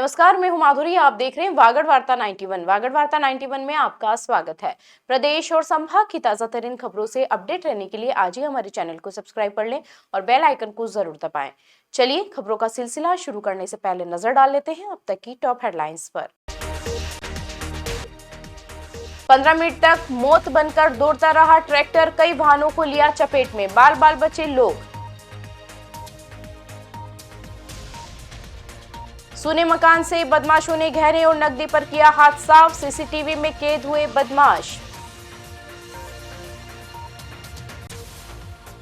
नमस्कार, मैं हूं माधुरी। आप देख रहे हैं वागड़ वार्ता 91। वागड़ वार्ता 91 में आपका स्वागत है। प्रदेश और संभाग की ताजा तरीन खबरों से अपडेट रहने के लिए आज ही हमारे चैनल को सब्सक्राइब कर लें और बेल आइकन को जरूर दबाएं। चलिए खबरों का सिलसिला शुरू करने से पहले नजर डाल लेते हैं अब तक की टॉप हेडलाइंस पर। 15 मिनट तक मौत बनकर दौड़ता रहा ट्रैक्टर, कई वाहनों को लिया चपेट में, बाल बाल बचे लोग। सुने मकान से बदमाशों ने गहने और नकदी पर किया हाथ साफ, सीसीटीवी में कैद हुए बदमाश।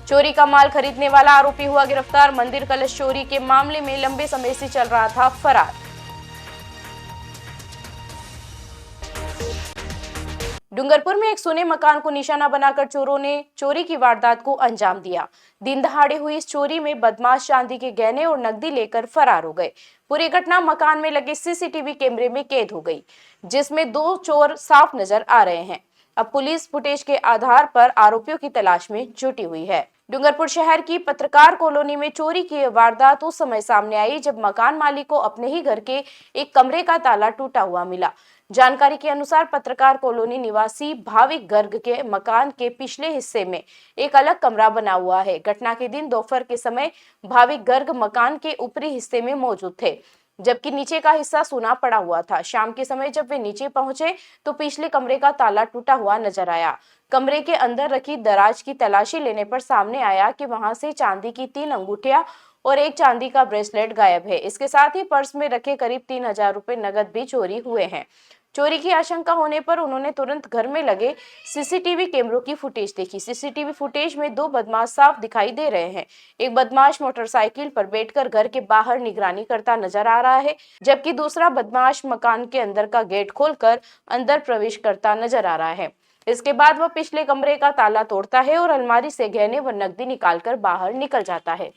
चोरी का माल खरीदने वाला आरोपी हुआ गिरफ्तार, मंदिर कलश चोरी के मामले में लंबे समय से चल रहा था फरार। डूंगरपुर में एक सुने मकान को निशाना बनाकर चोरों ने चोरी की वारदात को अंजाम दिया। दिन दहाड़े हुई इस चोरी में बदमाश चांदी के गहने और नकदी लेकर फरार हो गए। पूरी घटना मकान में लगे सीसीटीवी कैमरे में कैद हो गई, जिसमें 2 चोर साफ नजर आ रहे हैं। अब पुलिस फुटेज के आधार पर आरोपियों की तलाश में जुटी हुई है। डूंगरपुर शहर की पत्रकार कॉलोनी में चोरी की वारदात उस समय सामने आई जब मकान मालिक को अपने ही घर के एक कमरे का ताला टूटा हुआ मिला। जानकारी के अनुसार पत्रकार कॉलोनी निवासी भाविक गर्ग के मकान के पिछले हिस्से में एक अलग कमरा बना हुआ है। घटना के दिन दोपहर के समय भाविक गर्ग मकान के ऊपरी हिस्से में मौजूद थे, जबकि नीचे का हिस्सा सूना पड़ा हुआ था। शाम के समय जब वे नीचे पहुंचे तो पिछले कमरे का ताला टूटा हुआ नजर आया। कमरे के अंदर रखी दराज की तलाशी लेने पर सामने आया कि वहां से चांदी की 3 अंगूठियां और एक चांदी का ब्रेसलेट गायब है। इसके साथ ही पर्स में रखे करीब 3000 रुपए नगद भी चोरी हुए हैं। चोरी की आशंका होने पर उन्होंने तुरंत घर में लगे सीसीटीवी कैमरों की फुटेज देखी। सीसीटीवी फुटेज में 2 बदमाश साफ दिखाई दे रहे हैं। एक बदमाश मोटरसाइकिल पर बैठकर घर के बाहर निगरानी करता नजर आ रहा है, जबकि दूसरा बदमाश मकान के अंदर का गेट खोलकर अंदर प्रवेश करता नजर आ रहा है। इसके बाद वह पिछले कमरे का ताला तोड़ता है और अलमारी से गहने व नकदी निकालकर बाहर निकल जाता है।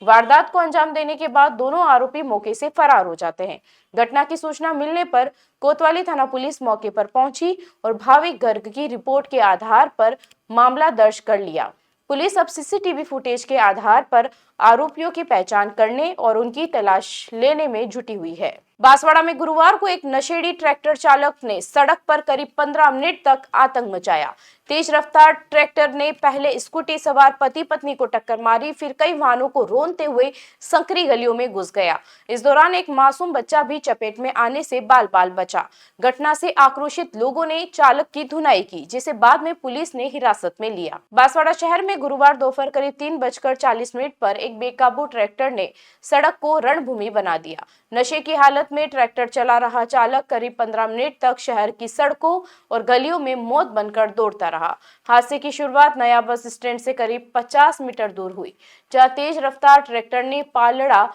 वारदात को अंजाम देने के बाद दोनों आरोपी मौके से फरार हो जाते हैं। घटना की सूचना मिलने पर कोतवाली थाना पुलिस मौके पर पहुंची और भाविक गर्ग की रिपोर्ट के आधार पर मामला दर्ज कर लिया। पुलिस अब सीसीटीवी फुटेज के आधार पर आरोपियों की पहचान करने और उनकी तलाश लेने में जुटी हुई है। बांसवाड़ा में गुरुवार को एक नशेड़ी ट्रैक्टर चालक ने सड़क पर करीब 15 मिनट तक आतंक मचाया। तेज रफ्तार ट्रैक्टर ने पहले स्कूटी सवार पति पत्नी को टक्कर मारी, फिर कई वाहनों को रौंदते हुए संकरी गलियों में घुस गया। इस दौरान एक मासूम बच्चा भी चपेट में आने से बाल बाल बचा। घटना से आक्रोशित लोगों ने चालक की धुनाई की, जिसे बाद में पुलिस ने हिरासत में लिया। बांसवाड़ा शहर में गुरुवार दोपहर करीब 3:40 पर एक बेकाबू ट्रैक्टर ने सड़क को रणभूमि बना दिया। नशे की हालत में ट्रैक्टर चला रहा चालक करीब 15 मिनट तक शहर की सड़कों और गलियों में मौत बनकर दौड़ता रहा। हादसे की शुरुआत नया बस स्टैंड से करीब 50 मीटर दूर हुई, जहां तेज रफ्तार ट्रैक्टर ने पालड़ा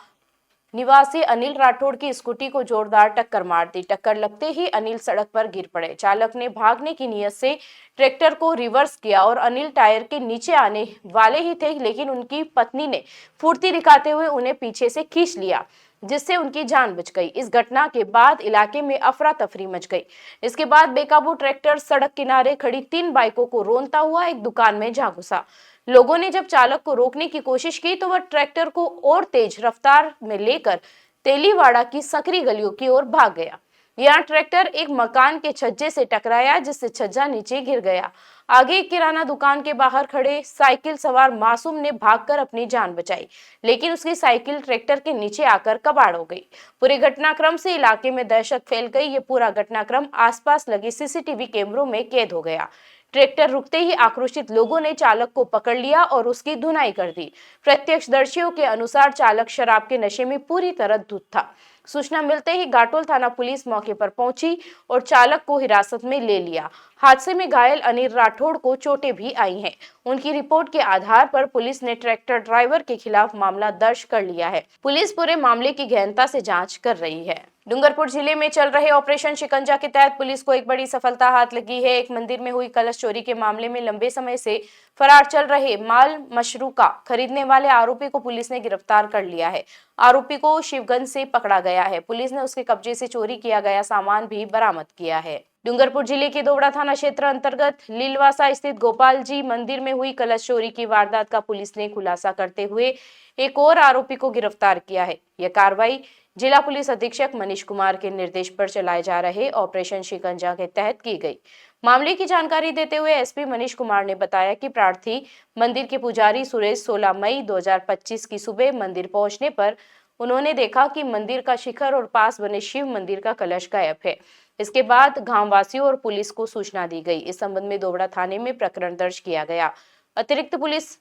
निवासी अनिल राठौड़ की स्कूटी को जोरदार टक्कर मार दी। टक्कर लगते ही अनिल सड़क पर गिर पड़े। चालक ने भागने की नीयत से ट्रैक्टर को रिवर्स किया और अनिल टायर के नीचे आने वाले ही थे, लेकिन उनकी पत्नी ने फुर्ती दिखाते हुए उन्हें पीछे से खींच लिया, जिससे उनकी जान बच गई। इस घटना के बाद इलाके में अफरा तफरी मच गई। इसके बाद बेकाबू ट्रैक्टर सड़क किनारे खड़ी 3 बाइकों को रौंदता हुआ एक दुकान में जा घुसा। लोगों ने जब चालक को रोकने की कोशिश की तो वह ट्रैक्टर को और तेज रफ्तार में लेकर तेलीवाड़ा की सकरी गलियों की ओर भाग गया। यहाँ ट्रैक्टर एक मकान के छज्जे से टकराया, जिससे छज्जा नीचे गिर गया। आगे एक किराना दुकान के बाहर खड़े साइकिल सवार मासूम ने भागकर अपनी जान बचाई, लेकिन उसकी साइकिल ट्रैक्टर के नीचे आकर कबाड़ हो गई। पूरे घटनाक्रम से इलाके में दहशत फैल गई। ये पूरा घटनाक्रम आसपास लगे सीसीटीवी कैमरों में कैद हो गया। ट्रैक्टर रुकते ही आक्रोशित लोगों ने चालक को पकड़ लिया और उसकी धुनाई कर दी। प्रत्यक्षदर्शियों के अनुसार चालक शराब के नशे में पूरी तरह धुत था। सूचना मिलते ही घाटोल थाना पुलिस मौके पर पहुंची और चालक को हिरासत में ले लिया। हादसे में घायल अनिल राठौड़ को चोटें भी आई हैं। उनकी रिपोर्ट के आधार पर पुलिस ने ट्रैक्टर ड्राइवर के खिलाफ मामला दर्ज कर लिया है। पुलिस पूरे मामले की गहनता से जांच कर रही है। डूंगरपुर जिले में चल रहे ऑपरेशन शिकंजा के तहत पुलिस को एक बड़ी सफलता हाथ लगी है। एक मंदिर में हुई कलश चोरी के मामले में लंबे समय से फरार चल रहे माल मशरूका खरीदने वाले आरोपी को पुलिस ने गिरफ्तार कर लिया है। आरोपी को शिवगंज से पकड़ा गया है। पुलिस ने उसके कब्जे से चोरी किया गया सामान भी बरामद किया है। डूंगरपुर जिले के दोबड़ा थाना क्षेत्र अंतर्गत लीलवासा स्थित गोपाल जी मंदिर में हुई कलश चोरी की वारदात का पुलिस ने खुलासा करते हुए एक और आरोपी को गिरफ्तार किया है। यह कार्रवाई जिला पुलिस अधीक्षक मनीष कुमार के निर्देश पर चलाए जा रहे ऑपरेशन शिकंजा के तहत की गई। मामले की जानकारी देते हुए एसपी मनीष कुमार ने बताया कि प्रार्थी मंदिर के पुजारी सुरेश 16 मई 2025 की सुबह मंदिर पहुंचने पर उन्होंने देखा कि मंदिर का शिखर और पास बने शिव मंदिर का कलश गायब है। इसके बाद गांव वासियों और पुलिस को सूचना दी गई। इस संबंध में दोबड़ा थाने में प्रकरण दर्ज किया गया। अतिरिक्त पुलिस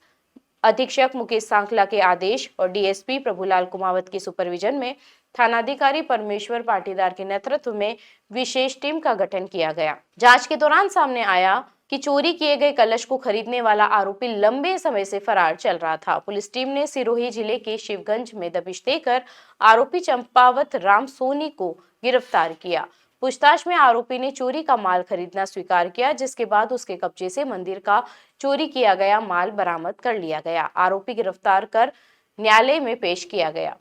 अधीक्षक मुकेश सांखला के आदेश और डीएसपी प्रभुलाल कुमावत के सुपरविजन में थानाधिकारी परमेश्वर पाटीदार के नेतृत्व में विशेष टीम का गठन किया गया। जांच के दौरान सामने आया कि चोरी किए गए कलश को खरीदने वाला आरोपी लंबे समय से फरार चल रहा था। पुलिस टीम ने सिरोही जिले के शिवगंज में दबिश देकर आरोपी चंपावत राम सोनी को गिरफ्तार किया। पूछताछ में आरोपी ने चोरी का माल खरीदना स्वीकार किया, जिसके बाद उसके कब्जे से मंदिर का चोरी किया गया माल बरामद कर लिया गया। आरोपी गिरफ्तार कर न्यायालय में पेश किया गया।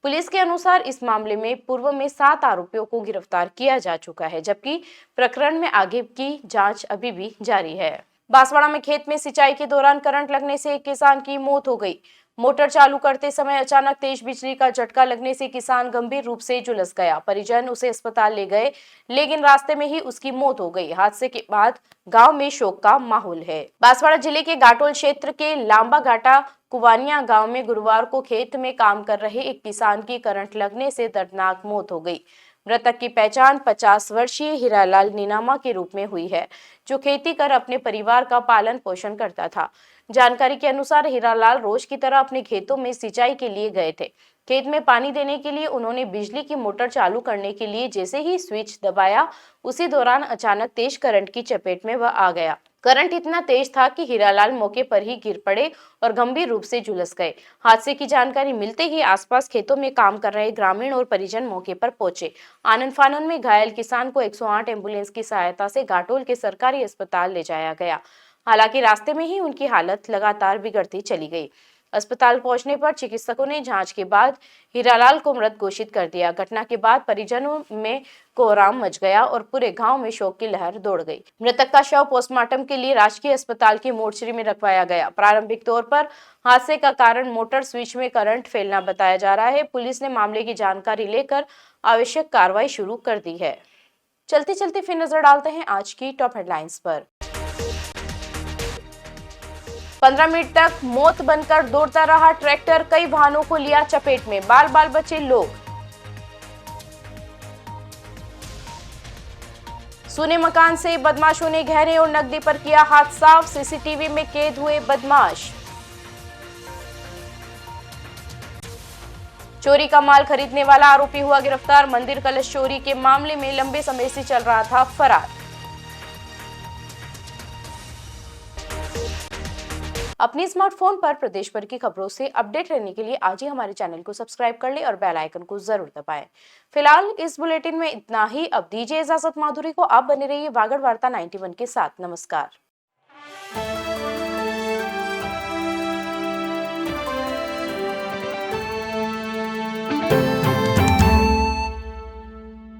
पुलिस के अनुसार इस मामले में पूर्व में 7 आरोपियों को गिरफ्तार किया जा चुका है, जबकि प्रकरण में आगे की जांच अभी भी जारी है। बांसवाड़ा में खेत में सिंचाई के दौरान करंट लगने से एक किसान की मौत हो गई। मोटर चालू करते समय अचानक तेज बिजली का झटका लगने से किसान गंभीर रूप से झुलस गया। परिजन उसे अस्पताल ले गए, लेकिन रास्ते में ही उसकी मौत हो गई। हादसे के बाद गांव में शोक का माहौल है। बांसवाड़ा जिले के घाटोल क्षेत्र के लांबा घाटा कुवानिया गांव में गुरुवार को खेत में काम कर रहे एक किसान की करंट लगने से दर्दनाक मौत हो गई। मृतक की पहचान 50 वर्षीय हीरालाल नीनामा के रूप में हुई है, जो खेती कर अपने परिवार का पालन पोषण करता था। जानकारी के अनुसार हीरालाल रोज की तरह अपने खेतों में सिंचाई के लिए गए थे। खेत में पानी देने के लिए उन्होंने बिजली की मोटर चालू करने के लिए जैसे ही स्विच दबाया, उसी दौरान अचानक तेज करंट की चपेट में वह आ गया। करंट इतना तेज था कि हीरालाल मौके पर ही गिर पड़े और गंभीर रूप से झुलस गए। हादसे की जानकारी मिलते ही आसपास खेतों में काम कर रहे ग्रामीण और परिजन मौके पर पहुंचे। आनन फानन में घायल किसान को 108 एम्बुलेंस की सहायता से घाटोल के सरकारी अस्पताल ले जाया गया। हालांकि रास्ते में ही उनकी हालत लगातार बिगड़ती चली गई। अस्पताल पहुंचने पर चिकित्सकों ने जांच के बाद हीरालाल को मृत घोषित कर दिया। घटना के बाद परिजनों में कोहराम मच गया और पूरे गांव में शोक की लहर दौड़ गई। मृतक का शव पोस्टमार्टम के लिए राजकीय अस्पताल की मोर्चरी में रखवाया गया। प्रारंभिक तौर पर हादसे का कारण मोटर स्विच में करंट फैलना बताया जा रहा है। पुलिस ने मामले की जानकारी लेकर आवश्यक कार्रवाई शुरू कर दी है। चलते चलते फिर नजर डालते हैं आज की टॉप हेडलाइंस पर। 15 मिनट तक मौत बनकर दौड़ता रहा ट्रैक्टर, कई वाहनों को लिया चपेट में, बाल बाल बचे लोग। सुने मकान से बदमाशों ने गहने और नकदी पर किया हाथ साफ, सीसीटीवी में कैद हुए बदमाश। चोरी का माल खरीदने वाला आरोपी हुआ गिरफ्तार, मंदिर कलश चोरी के मामले में लंबे समय से चल रहा था फरार। अपने स्मार्टफोन पर प्रदेश भर की खबरों से अपडेट रहने के लिए आज ही हमारे चैनल को सब्सक्राइब कर ले और बेल आइकन को जरूर दबाएं। फिलहाल इस बुलेटिन में इतना ही। अब दीजिए इजाजत माधुरी को। आप बने रहिए वागड़ वार्ता 91 के साथ। नमस्कार।